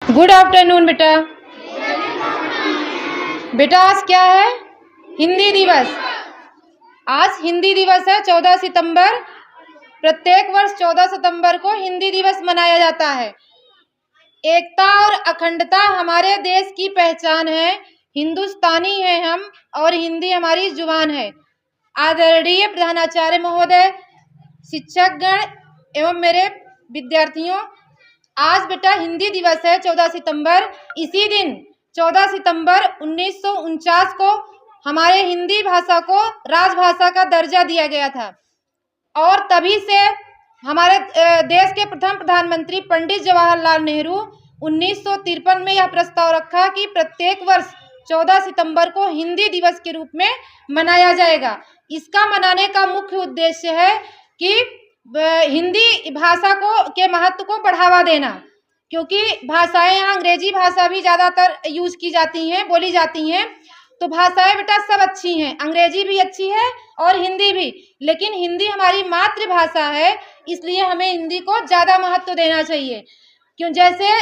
Good afternoon बेटा। बेटा आज क्या है? हिंदी दिवस। आज हिंदी दिवस है 14 सितंबर। प्रत्येक वर्ष 14 सितंबर को हिंदी दिवस मनाया जाता है। एकता और अखंडता हमारे देश की पहचान है। हिंदुस्तानी हैं हम और हिंदी हमारी जुबान है। आदरणीय प्रधानाचार्य महोदय, शिक्षकगण एवं मेरे विद्यार्थियों, आज बेटा हिंदी दिवस है 14 सितंबर। इसी दिन 14 सितंबर 1949 को हमारे हिंदी भाषा को राजभाषा का दर्जा दिया गया था और तभी से हमारे देश के प्रथम प्रधानमंत्री पंडित जवाहरलाल नेहरू 1953 में यह प्रस्ताव रखा कि प्रत्येक वर्ष 14 सितंबर को हिंदी दिवस के रूप में मनाया जाएगा। इसका मनाने का मुख्य उद्देश्य है कि हिंदी भाषा के महत्व को बढ़ावा देना, क्योंकि भाषाएं यहाँ अंग्रेजी भाषा भी ज़्यादातर यूज की जाती हैं, बोली जाती हैं। तो भाषाएं बेटा सब अच्छी हैं, अंग्रेजी भी अच्छी है और हिंदी भी, लेकिन हिंदी हमारी मातृभाषा है, इसलिए हमें हिंदी को ज़्यादा महत्व देना चाहिए। क्यों? जैसे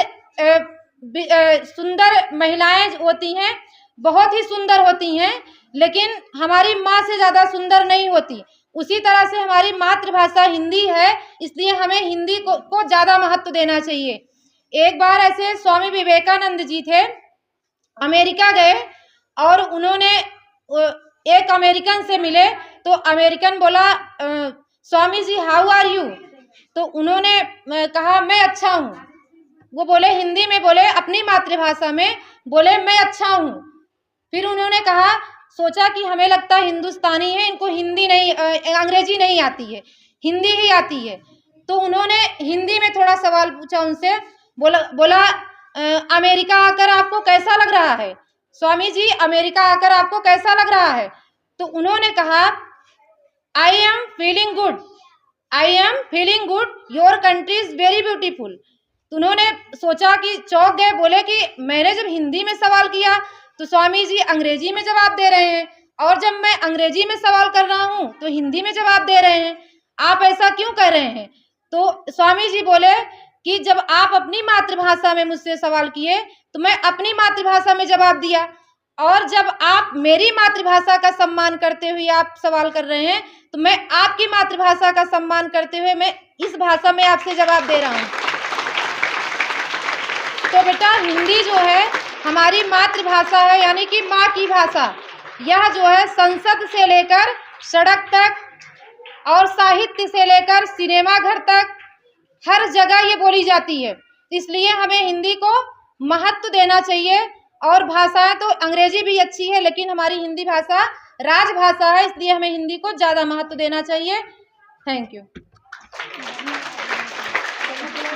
सुंदर महिलाएं होती हैं, बहुत ही सुंदर होती हैं, लेकिन हमारी माँ से ज़्यादा सुंदर नहीं होती। उसी तरह से हमारी मातृभाषा हिंदी है, इसलिए हमें हिंदी को ज़्यादा महत्व देना चाहिए। एक बार ऐसे स्वामी विवेकानंद जी थे, अमेरिका गए और उन्होंने एक अमेरिकन से मिले। तो अमेरिकन बोला, Swami ji how are you? तो उन्होंने कहा मैं अच्छा हूँ। वो बोले हिंदी में, बोले अपनी मातृभाषा में, बोले मैं अच्छा हूँ। फिर उन्होंने कहा, सोचा कि हमें लगता है हिंदुस्तानी है, इनको हिंदी नहीं, अंग्रेजी नहीं आती है, हिंदी ही आती है। तो उन्होंने हिंदी में थोड़ा सवाल पूछा उनसे, बोला अमेरिका आकर आपको कैसा लग रहा है? स्वामी जी अमेरिका आकर आपको कैसा लग रहा है? तो उन्होंने कहा I am feeling good, I am feeling good, your country is very beautiful. तो उन्होंने सोचा कि चौंक गए, बोले कि मैंने जब हिंदी में सवाल किया तो स्वामी जी अंग्रेजी में जवाब दे रहे हैं, और जब मैं अंग्रेजी में सवाल कर रहा हूँ तो हिंदी में जवाब दे रहे हैं, आप ऐसा क्यों कर रहे हैं? तो स्वामी जी बोले कि जब आप अपनी मातृभाषा में मुझसे सवाल किए तो मैं अपनी मातृभाषा में जवाब दिया, और जब आप मेरी मातृभाषा का सम्मान करते हुए आप सवाल कर रहे हैं तो मैं आपकी मातृभाषा का सम्मान करते हुए मैं इस भाषा में आपसे जवाब दे रहा हूँ। तो बेटा हिंदी जो है हमारी मातृभाषा है, यानी कि माँ की भाषा। यह जो है संसद से लेकर सड़क तक और साहित्य से लेकर सिनेमा घर तक हर जगह ये बोली जाती है, इसलिए हमें हिंदी को महत्व देना चाहिए। और भाषाएं तो अंग्रेजी भी अच्छी है, लेकिन हमारी हिंदी भाषा राजभाषा है, इसलिए हमें हिंदी को ज़्यादा महत्व देना चाहिए। Thank you.